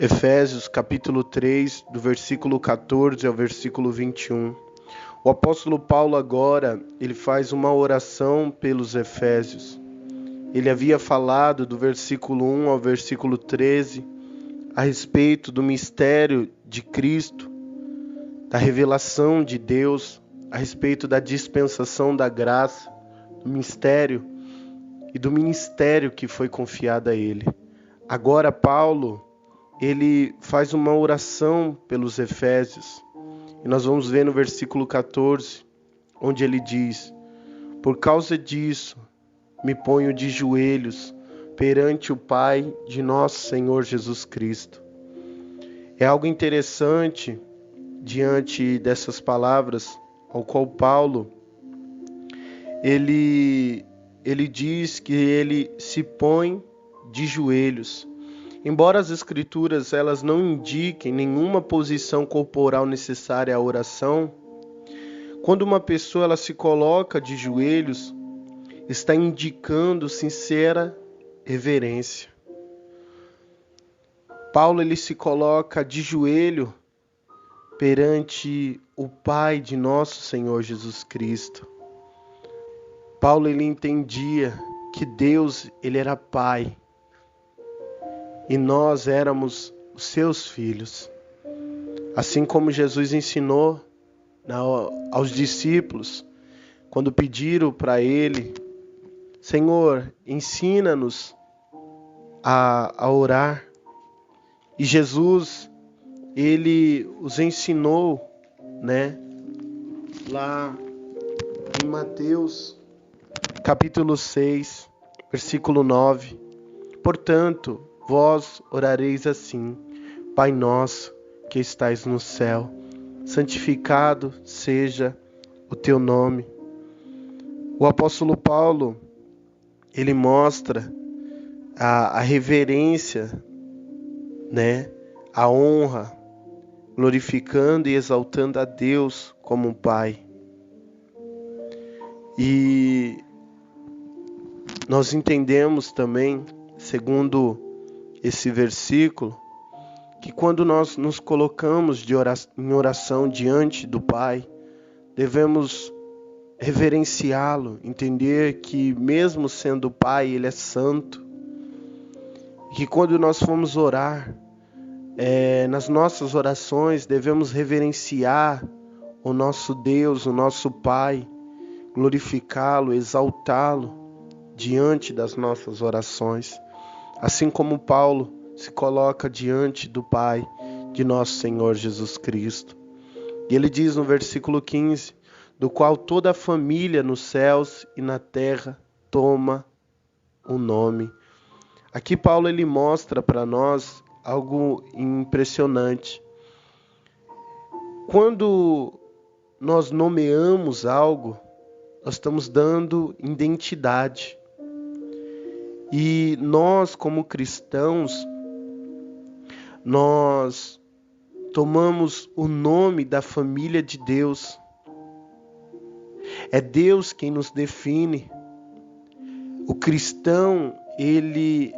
Efésios capítulo 3, do versículo 14 ao versículo 21. O apóstolo Paulo agora, ele faz uma oração pelos Efésios. Ele havia falado do versículo 1 ao versículo 13 a respeito do mistério de Cristo, da revelação de Deus, a respeito da dispensação da graça, do mistério e do ministério que foi confiado a ele. Agora Paulo, ele faz uma oração pelos Efésios. E nós vamos ver no versículo 14, onde ele diz: por causa disso, me ponho de joelhos perante o Pai de nosso Senhor Jesus Cristo. É algo interessante diante dessas palavras, ao qual Paulo, ele diz que ele se põe de joelhos. Embora as escrituras elas não indiquem nenhuma posição corporal necessária à oração, quando uma pessoa ela se coloca de joelhos, está indicando sincera reverência. Paulo ele se coloca de joelho perante o Pai de nosso Senhor Jesus Cristo. Paulo ele entendia que Deus ele era Pai e nós éramos os seus filhos. Assim como Jesus ensinou aos discípulos, quando pediram para ele: Senhor, ensina-nos a orar. E Jesus, ele os ensinou, lá em Mateus, capítulo 6, versículo 9. Portanto, vós orareis assim: Pai nosso, que estais no céu, santificado seja o teu nome. O apóstolo Paulo, ele mostra a reverência, a honra, glorificando e exaltando a Deus como um Pai. E nós entendemos também, segundo esse versículo, que quando nós nos colocamos em oração diante do Pai, devemos reverenciá-lo, entender que mesmo sendo Pai, Ele é santo. E que quando nós formos orar, nas nossas orações, devemos reverenciar o nosso Deus, o nosso Pai, glorificá-lo, exaltá-lo diante das nossas orações. Assim como Paulo se coloca diante do Pai de nosso Senhor Jesus Cristo. E ele diz no versículo 15, do qual toda a família nos céus e na terra toma o nome. Aqui Paulo ele mostra para nós algo impressionante. Quando nós nomeamos algo, nós estamos dando identidade. E nós, como cristãos, nós tomamos o nome da família de Deus. É Deus quem nos define. O cristão, ele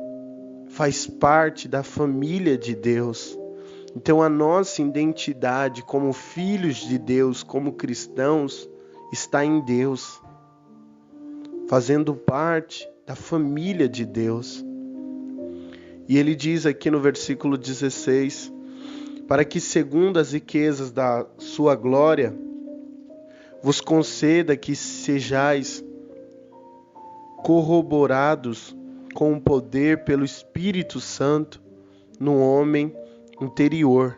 faz parte da família de Deus. Então a nossa identidade como filhos de Deus, como cristãos, está em Deus, fazendo parte da família de Deus. E ele diz aqui no versículo 16, para que segundo as riquezas da sua glória, vos conceda que sejais corroborados com o poder pelo Espírito Santo no homem interior,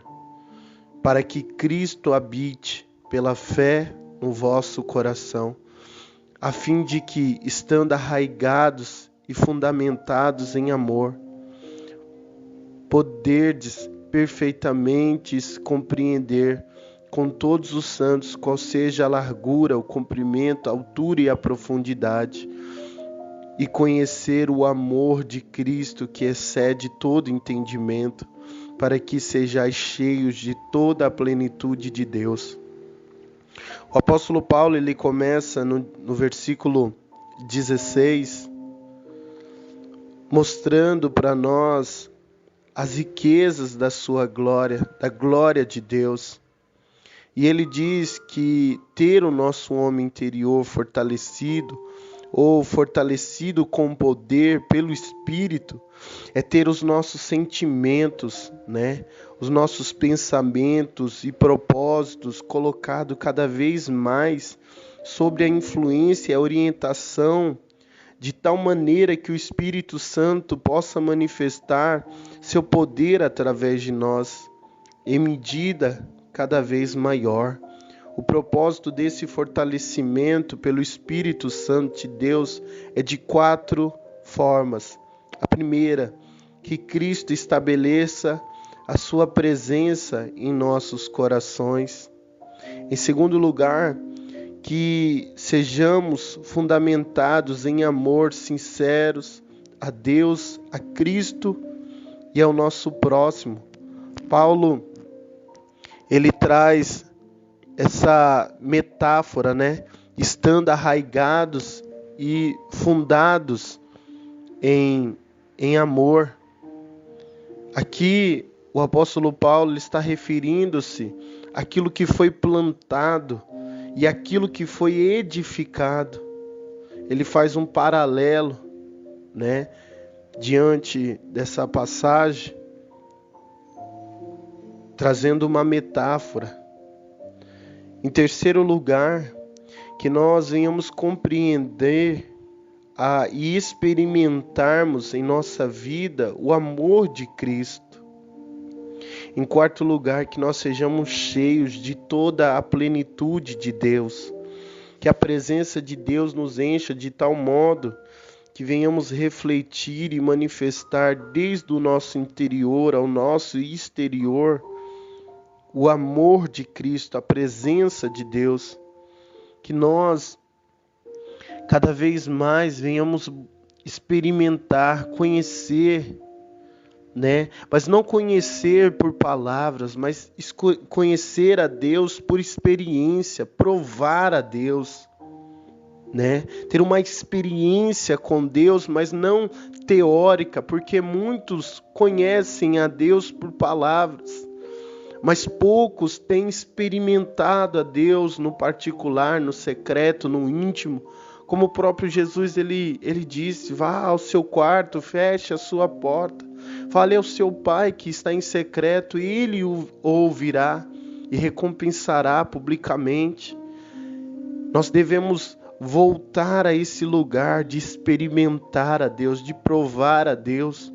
para que Cristo habite pela fé no vosso coração, a fim de que, estando arraigados e fundamentados em amor, poderdes perfeitamente compreender com todos os santos qual seja a largura, o comprimento, a altura e a profundidade, e conhecer o amor de Cristo que excede todo entendimento, para que sejais cheios de toda a plenitude de Deus. O apóstolo Paulo ele começa no versículo 16, mostrando para nós as riquezas da sua glória, da glória de Deus. E ele diz que ter o nosso homem interior fortalecido, ou fortalecido com poder pelo Espírito, é ter os nossos sentimentos, né? Os nossos pensamentos e propósitos colocados cada vez mais sobre a influência e a orientação, de tal maneira que o Espírito Santo possa manifestar seu poder através de nós, em medida cada vez maior. O propósito desse fortalecimento pelo Espírito Santo de Deus é de 4 formas. A primeira, que Cristo estabeleça a sua presença em nossos corações. Em segundo lugar, que sejamos fundamentados em amor sinceros a Deus, a Cristo e ao nosso próximo. Paulo, ele traz essa metáfora, né? Estando arraigados e fundados em amor. Aqui o apóstolo Paulo está referindo-se àquilo que foi plantado e àquilo que foi edificado. Ele faz um paralelo, né? Diante dessa passagem, trazendo uma metáfora. Em terceiro lugar, que nós venhamos compreender e experimentarmos em nossa vida o amor de Cristo. Em quarto lugar, que nós sejamos cheios de toda a plenitude de Deus. Que a presença de Deus nos encha de tal modo que venhamos refletir e manifestar desde o nosso interior ao nosso exterior o amor de Cristo, a presença de Deus, que nós cada vez mais venhamos experimentar, conhecer, né? Mas não conhecer por palavras, mas conhecer a Deus por experiência, provar a Deus, né? Ter uma experiência com Deus, mas não teórica, porque muitos conhecem a Deus por palavras, mas poucos têm experimentado a Deus no particular, no secreto, no íntimo. Como o próprio Jesus ele disse: vá ao seu quarto, feche a sua porta, fale ao seu Pai que está em secreto, e Ele o ouvirá e recompensará publicamente. Nós devemos voltar a esse lugar de experimentar a Deus, de provar a Deus,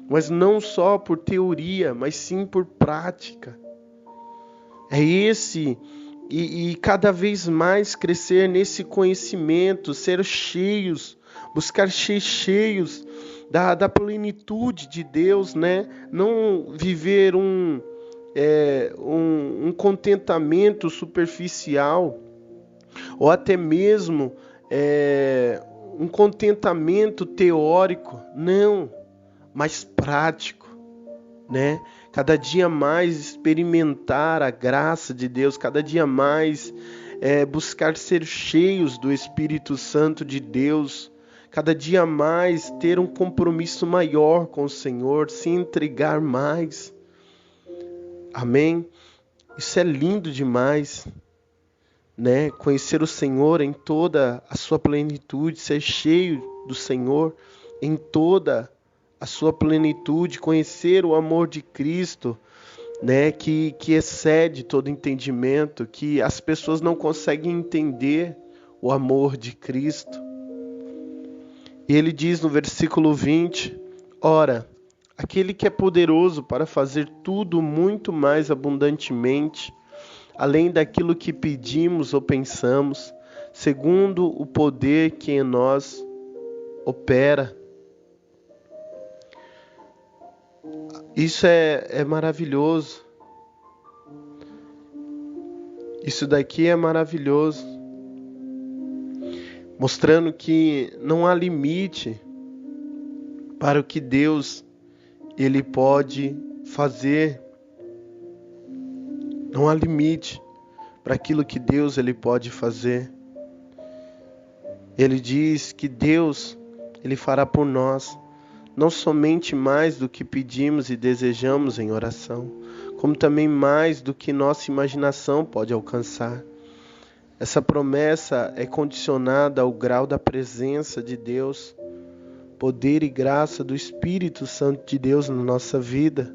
mas não só por teoria, mas sim por prática. É esse, e cada vez mais crescer nesse conhecimento, ser cheios, buscar ser cheios da plenitude de Deus, né? Não viver um contentamento superficial, ou até mesmo um contentamento teórico, não, mas prático, né? Cada dia mais experimentar a graça de Deus, cada dia mais buscar ser cheios do Espírito Santo de Deus, cada dia mais ter um compromisso maior com o Senhor, se entregar mais. Amém? Isso é lindo demais, né? Conhecer o Senhor em toda a sua plenitude, ser cheio do Senhor em toda a sua plenitude, conhecer o amor de Cristo, né? Que excede todo entendimento, que as pessoas não conseguem entender o amor de Cristo. E ele diz no versículo 20, ora, aquele que é poderoso para fazer tudo muito mais abundantemente, além daquilo que pedimos ou pensamos, segundo o poder que em nós opera. Isso é maravilhoso. Isso daqui é maravilhoso. Mostrando que não há limite para o que Deus ele pode fazer. Não há limite para aquilo que Deus ele pode fazer. Ele diz que Deus ele fará por nós não somente mais do que pedimos e desejamos em oração, como também mais do que nossa imaginação pode alcançar. Essa promessa é condicionada ao grau da presença de Deus, poder e graça do Espírito Santo de Deus na nossa vida.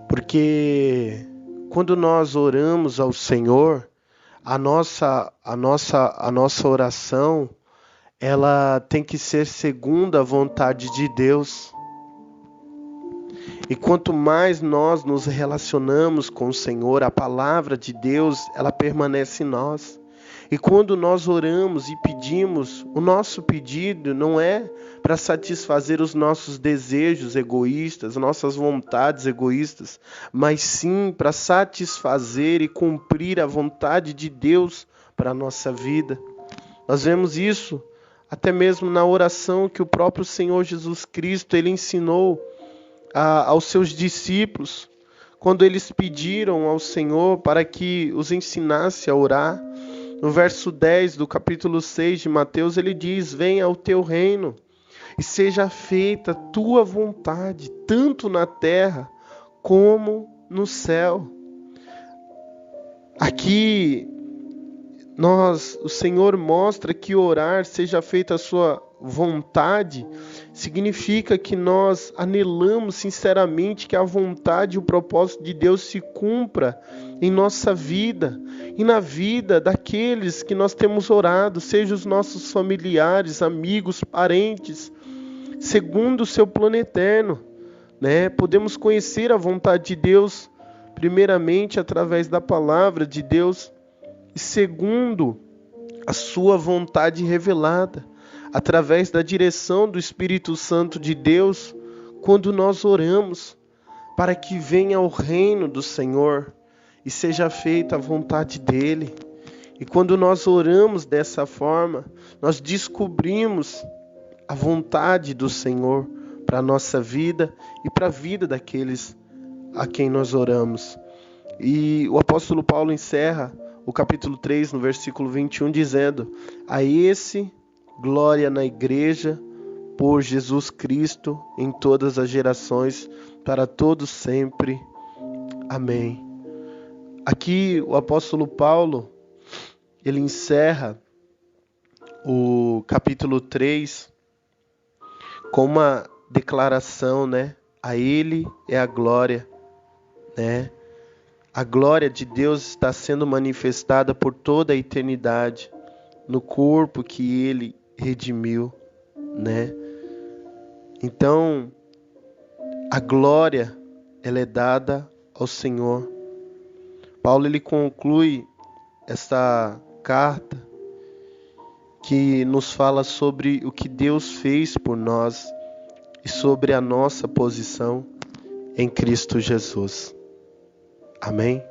Porque quando nós oramos ao Senhor, a nossa oração, ela tem que ser segundo a vontade de Deus. E quanto mais nós nos relacionamos com o Senhor, a palavra de Deus, ela permanece em nós. E quando nós oramos e pedimos, o nosso pedido não é para satisfazer os nossos desejos egoístas, nossas vontades egoístas, mas sim para satisfazer e cumprir a vontade de Deus para a nossa vida. Nós vemos isso até mesmo na oração que o próprio Senhor Jesus Cristo ele ensinou aos seus discípulos, quando eles pediram ao Senhor para que os ensinasse a orar. No verso 10 do capítulo 6 de Mateus, ele diz: venha o teu reino e seja feita a tua vontade, tanto na terra como no céu. Aqui, o Senhor mostra que orar, seja feita a sua vontade, significa que nós anelamos sinceramente que a vontade e o propósito de Deus se cumpra em nossa vida e na vida daqueles que nós temos orado, sejam os nossos familiares, amigos, parentes, segundo o seu plano eterno, né? Podemos conhecer a vontade de Deus primeiramente através da palavra de Deus e segundo a sua vontade revelada através da direção do Espírito Santo de Deus, quando nós oramos para que venha o reino do Senhor e seja feita a vontade dele. E quando nós oramos dessa forma, nós descobrimos a vontade do Senhor para a nossa vida e para a vida daqueles a quem nós oramos. E o apóstolo Paulo encerra o capítulo 3, no versículo 21, dizendo: a esse glória na igreja por Jesus Cristo em todas as gerações, para todos sempre. Amém. Aqui o apóstolo Paulo, ele encerra o capítulo 3 com uma declaração, né? A ele é a glória, né? A glória de Deus está sendo manifestada por toda a eternidade no corpo que ele redimiu, né? Então, a glória, ela é dada ao Senhor. Paulo, ele conclui esta carta que nos fala sobre o que Deus fez por nós e sobre a nossa posição em Cristo Jesus. Amém?